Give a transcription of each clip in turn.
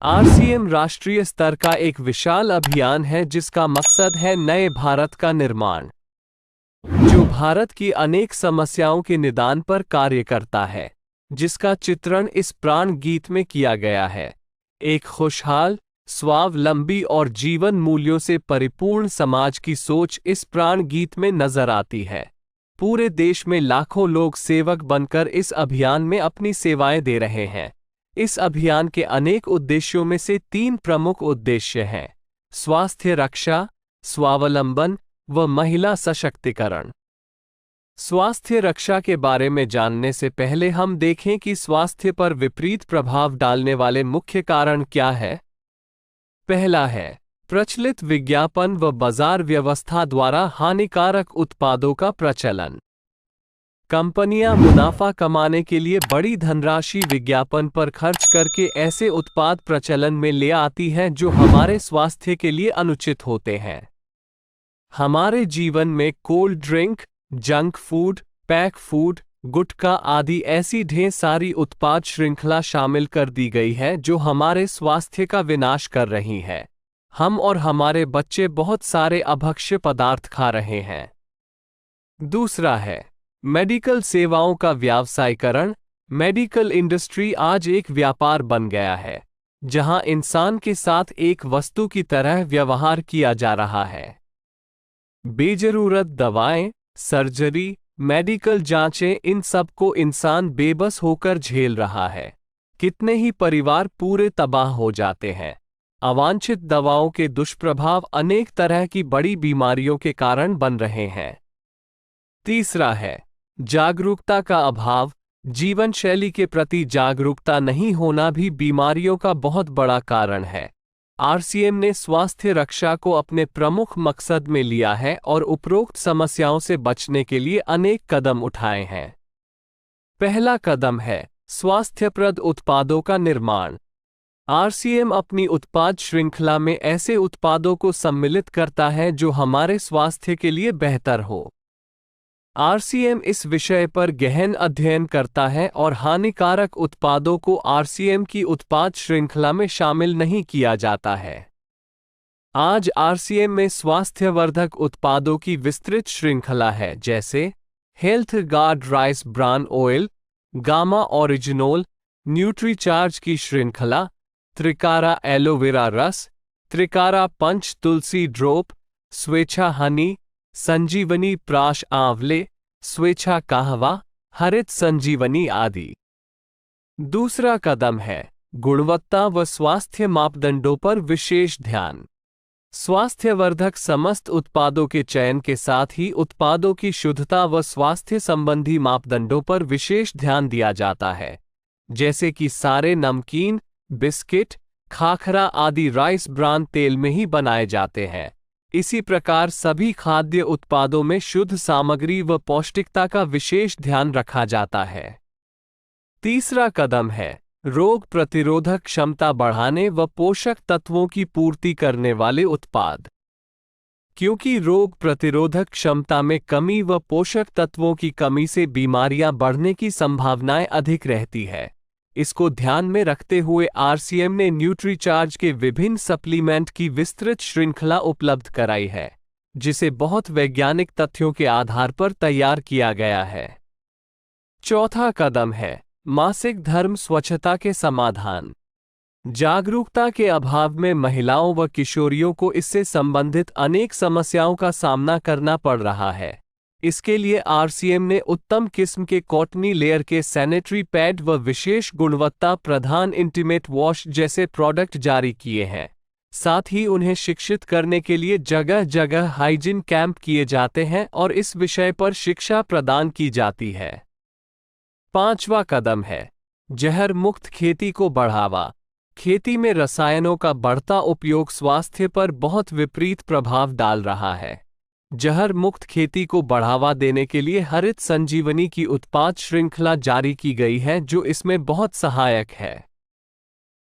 RCM राष्ट्रीय स्तर का एक विशाल अभियान है जिसका मकसद है नए भारत का निर्माण, जो भारत की अनेक समस्याओं के निदान पर कार्य करता है, जिसका चित्रण इस प्राण गीत में किया गया है। एक खुशहाल, स्वावलंबी और जीवन मूल्यों से परिपूर्ण समाज की सोच इस प्राण गीत में नजर आती है। पूरे देश में लाखों लोग सेवक बनकर इस अभियान में अपनी सेवाएं दे रहे हैं। इस अभियान के अनेक उद्देश्यों में से 3 प्रमुख उद्देश्य हैं: स्वास्थ्य रक्षा, स्वावलंबन व महिला सशक्तिकरण। स्वास्थ्य रक्षा के बारे में जानने से पहले हम देखें कि स्वास्थ्य पर विपरीत प्रभाव डालने वाले मुख्य कारण क्या है। पहला है प्रचलित विज्ञापन व बाजार व्यवस्था द्वारा हानिकारक उत्पादों का प्रचलन। कंपनियां मुनाफा कमाने के लिए बड़ी धनराशि विज्ञापन पर खर्च करके ऐसे उत्पाद प्रचलन में ले आती हैं जो हमारे स्वास्थ्य के लिए अनुचित होते हैं। हमारे जीवन में cold drink, junk food, pack food, गुटखा आदि ऐसी ढेर सारी उत्पाद श्रृंखला शामिल कर दी गई है जो हमारे स्वास्थ्य का विनाश कर रही है। हम और हमारे बच्चे बहुत सारे अभक्ष्य पदार्थ खा रहे हैं। दूसरा है मेडिकल सेवाओं का व्यावसायीकरण। मेडिकल इंडस्ट्री आज एक व्यापार बन गया है, जहां इंसान के साथ एक वस्तु की तरह व्यवहार किया जा रहा है। बेजरूरत दवाएं, सर्जरी, मेडिकल जांचें, इन सब को इंसान बेबस होकर झेल रहा है। कितने ही परिवार पूरे तबाह हो जाते हैं। अवांछित दवाओं के दुष्प्रभाव अनेक तरह की बड़ी बीमारियों के कारण बन रहे हैं। तीसरा है जागरूकता का अभाव। जीवन शैली के प्रति जागरूकता नहीं होना भी बीमारियों का बहुत बड़ा कारण है। आरसीएम ने स्वास्थ्य रक्षा को अपने प्रमुख मकसद में लिया है और उपरोक्त समस्याओं से बचने के लिए अनेक कदम उठाए हैं। पहला कदम है स्वास्थ्यप्रद उत्पादों का निर्माण। आरसीएम अपनी उत्पाद श्रृंखला में ऐसे उत्पादों को सम्मिलित करता है जो हमारे स्वास्थ्य के लिए बेहतर हो। आरसीएम इस विषय पर गहन अध्ययन करता है और हानिकारक उत्पादों को आरसीएम की उत्पाद श्रृंखला में शामिल नहीं किया जाता है। आज आरसीएम में स्वास्थ्यवर्धक उत्पादों की विस्तृत श्रृंखला है, जैसे health guard rice bran oil, gamma oryzanol, Nutricharge की श्रृंखला, त्रिकारा एलोवेरा रस, त्रिकारा पंच तुलसी ड्रॉप, स्वेच्छा हनी, संजीवनी प्राश आंवले, स्वेच्छा कहवा, हरित संजीवनी आदि। दूसरा कदम है गुणवत्ता व स्वास्थ्य मापदंडों पर विशेष ध्यान। स्वास्थ्यवर्धक समस्त उत्पादों के चयन के साथ ही उत्पादों की शुद्धता व स्वास्थ्य संबंधी मापदंडों पर विशेष ध्यान दिया जाता है, जैसे कि सारे नमकीन, बिस्किट, खाखरा आदि राइस ब्रान तेल में ही बनाए जाते हैं। इसी प्रकार सभी खाद्य उत्पादों में शुद्ध सामग्री व पौष्टिकता का विशेष ध्यान रखा जाता है। तीसरा कदम है रोग प्रतिरोधक क्षमता बढ़ाने व पोषक तत्वों की पूर्ति करने वाले उत्पाद। क्योंकि रोग प्रतिरोधक क्षमता में कमी व पोषक तत्वों की कमी से बीमारियां बढ़ने की संभावनाएं अधिक रहती है, इसको ध्यान में रखते हुए आरसीएम ने न्यूट्रीचार्ज के विभिन्न सप्लीमेंट की विस्तृत श्रृंखला उपलब्ध कराई है, जिसे बहुत वैज्ञानिक तथ्यों के आधार पर तैयार किया गया है। चौथा कदम है मासिक धर्म स्वच्छता के समाधान। जागरूकता के अभाव में महिलाओं व किशोरियों को इससे संबंधित अनेक समस्याओं का सामना करना पड़ रहा है। इसके लिए आरसीएम ने उत्तम किस्म के कॉटनी लेयर के सैनिटरी पैड व विशेष गुणवत्ता प्रधान इंटीमेट वॉश जैसे प्रोडक्ट जारी किए हैं। साथ ही उन्हें शिक्षित करने के लिए जगह जगह हाइजीन कैंप किए जाते हैं और इस विषय पर शिक्षा प्रदान की जाती है। पांचवा कदम है जहर मुक्त खेती को बढ़ावा। खेती में रसायनों का बढ़ता उपयोग स्वास्थ्य पर बहुत विपरीत प्रभाव डाल रहा है। जहर मुक्त खेती को बढ़ावा देने के लिए हरित संजीवनी की उत्पाद श्रृंखला जारी की गई है, जो इसमें बहुत सहायक है।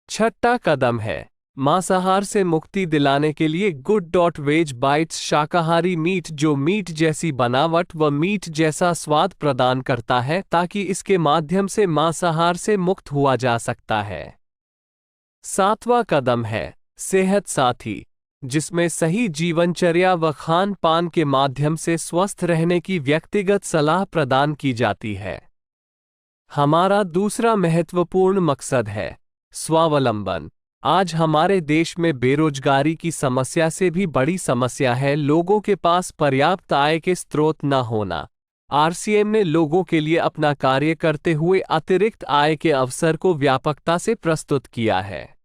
छठा कदम है मांसाहार से मुक्ति दिलाने के लिए गुड.वेज बाइट्स शाकाहारी मीट, जो मीट जैसी बनावट व मीट जैसा स्वाद प्रदान करता है, ताकि इसके माध्यम से मांसाहार से मुक्त हुआ जा सकता है। 7वां कदम है सेहत साथी, जिसमें सही जीवनचर्या व खान पान के माध्यम से स्वस्थ रहने की व्यक्तिगत सलाह प्रदान की जाती है। हमारा दूसरा महत्वपूर्ण मकसद है स्वावलंबन। आज हमारे देश में बेरोजगारी की समस्या से भी बड़ी समस्या है लोगों के पास पर्याप्त आय के स्रोत न होना। आरसीएम ने लोगों के लिए अपना कार्य करते हुए अतिरिक्त आय के अवसर को व्यापकता से प्रस्तुत किया है।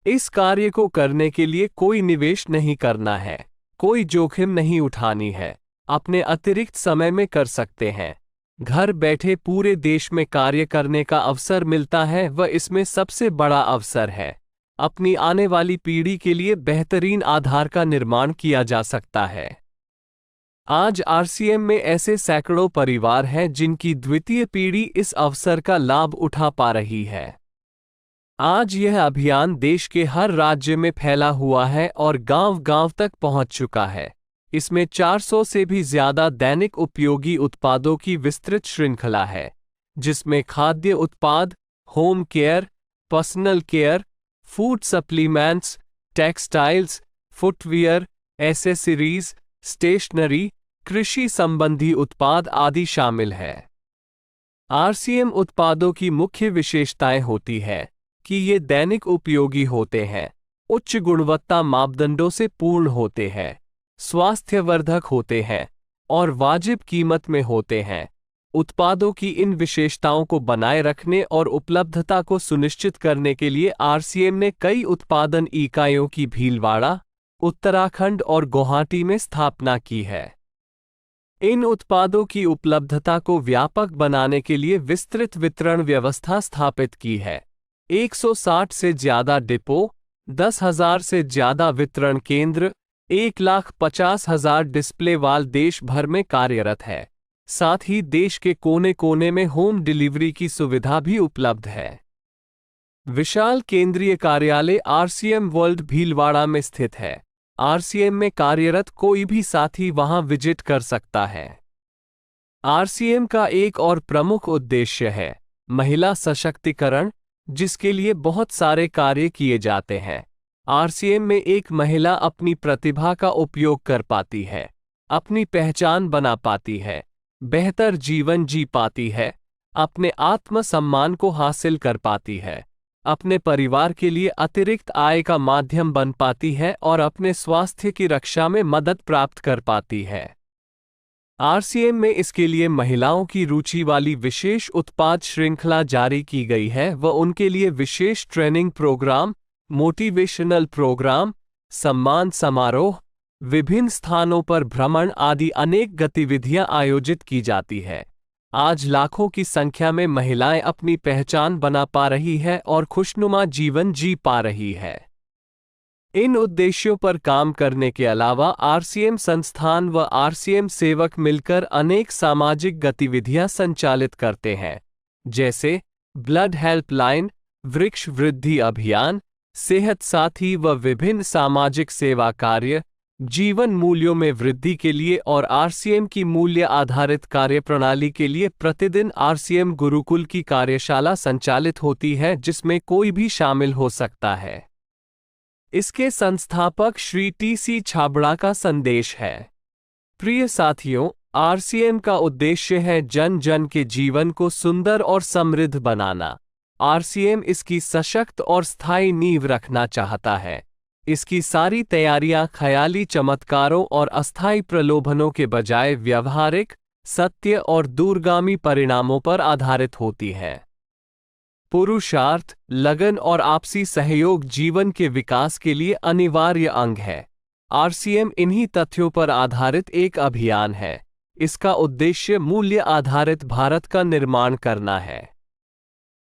इस कार्य को करने के लिए कोई निवेश नहीं करना है, कोई जोखिम नहीं उठानी है, अपने अतिरिक्त समय में कर सकते हैं। घर बैठे पूरे देश में कार्य करने का अवसर मिलता है व इसमें सबसे बड़ा अवसर है अपनी आने वाली पीढ़ी के लिए बेहतरीन आधार का निर्माण किया जा सकता है। आज आरसीएम में ऐसे सैकड़ों परिवार हैं जिनकी द्वितीय पीढ़ी इस अवसर का लाभ उठा पा रही है। आज यह अभियान देश के हर राज्य में फैला हुआ है और गांव-गांव तक पहुंच चुका है। इसमें 400 से भी ज्यादा दैनिक उपयोगी उत्पादों की विस्तृत श्रृंखला है, जिसमें खाद्य उत्पाद, home care, personal care, food supplements, textiles, footwear, accessories, stationery, कृषि संबंधी उत्पाद आदि शामिल है। आरसीएम उत्पादों की मुख्य विशेषताएं होती है कि ये दैनिक उपयोगी होते हैं, उच्च गुणवत्ता मापदंडों से पूर्ण होते हैं, स्वास्थ्यवर्धक होते हैं और वाजिब कीमत में होते हैं। उत्पादों की इन विशेषताओं को बनाए रखने और उपलब्धता को सुनिश्चित करने के लिए आरसीएम ने कई उत्पादन इकाइयों की भीलवाड़ा, उत्तराखंड और गुवाहाटी में स्थापना की है। इन उत्पादों की उपलब्धता को व्यापक बनाने के लिए विस्तृत वितरण व्यवस्था स्थापित की है। 160 से ज्यादा डिपो, 10,000 से ज्यादा वितरण केंद्र, 1,50,000 डिस्प्ले वाल देश भर में कार्यरत है। साथ ही देश के कोने कोने में होम डिलीवरी की सुविधा भी उपलब्ध है। विशाल केंद्रीय कार्यालय आरसीएम वर्ल्ड भीलवाड़ा में स्थित है। आरसीएम में कार्यरत कोई भी साथी वहां विजिट कर सकता है। आरसीएम का एक और प्रमुख उद्देश्य है महिला सशक्तिकरण, जिसके लिए बहुत सारे कार्य किए जाते हैं। आरसीएम में एक महिला अपनी प्रतिभा का उपयोग कर पाती है, अपनी पहचान बना पाती है, बेहतर जीवन जी पाती है, अपने आत्मसम्मान को हासिल कर पाती है, अपने परिवार के लिए अतिरिक्त आय का माध्यम बन पाती है और अपने स्वास्थ्य की रक्षा में मदद प्राप्त कर पाती है। आरसीएम में इसके लिए महिलाओं की रुचि वाली विशेष उत्पाद श्रृंखला जारी की गई है व उनके लिए विशेष ट्रेनिंग प्रोग्राम, मोटिवेशनल प्रोग्राम, सम्मान समारोह, विभिन्न स्थानों पर भ्रमण आदि अनेक गतिविधियां आयोजित की जाती है। आज लाखों की संख्या में महिलाएं अपनी पहचान बना पा रही है और खुशनुमा जीवन जी पा रही है। इन उद्देश्यों पर काम करने के अलावा आरसीएम संस्थान व आरसीएम सेवक मिलकर अनेक सामाजिक गतिविधियां संचालित करते हैं, जैसे ब्लड हेल्पलाइन, वृक्ष वृद्धि अभियान, सेहत साथी व विभिन्न सामाजिक सेवा कार्य, जीवन मूल्यों में वृद्धि के लिए और आरसीएम की मूल्य आधारित कार्यप्रणाली के लिए प्रतिदिन आरसीएम गुरुकुल की कार्यशाला संचालित होती है, जिसमें कोई भी शामिल हो सकता है। इसके संस्थापक श्री टी.सी. छाबड़ा का संदेश है। प्रिय साथियों, आरसीएम का उद्देश्य है जन जन के जीवन को सुंदर और समृद्ध बनाना। आरसीएम इसकी सशक्त और स्थायी नींव रखना चाहता है। इसकी सारी तैयारियां ख्याली चमत्कारों और अस्थायी प्रलोभनों के बजाय व्यवहारिक, सत्य और दूरगामी परिणामों पर आधारित होती है। पुरुषार्थ, लगन और आपसी सहयोग जीवन के विकास के लिए अनिवार्य अंग है। आरसीएम इन्हीं तथ्यों पर आधारित एक अभियान है। इसका उद्देश्य मूल्य आधारित भारत का निर्माण करना है।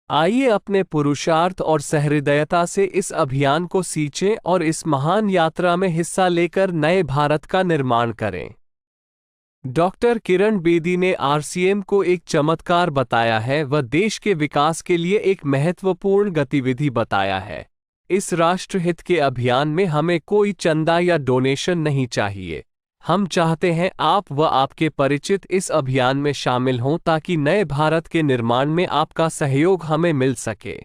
आइए अपने पुरुषार्थ और सहृदयता से इस अभियान को सींचें और इस महान यात्रा में हिस्सा लेकर नए भारत का निर्माण करें। डॉक्टर किरण बेदी ने आरसीएम को एक चमत्कार बताया है व देश के विकास के लिए एक महत्वपूर्ण गतिविधि बताया है। इस राष्ट्रहित के अभियान में हमें कोई चंदा या डोनेशन नहीं चाहिए। हम चाहते हैं आप व आपके परिचित इस अभियान में शामिल हों ताकि नए भारत के निर्माण में आपका सहयोग हमें मिल सके।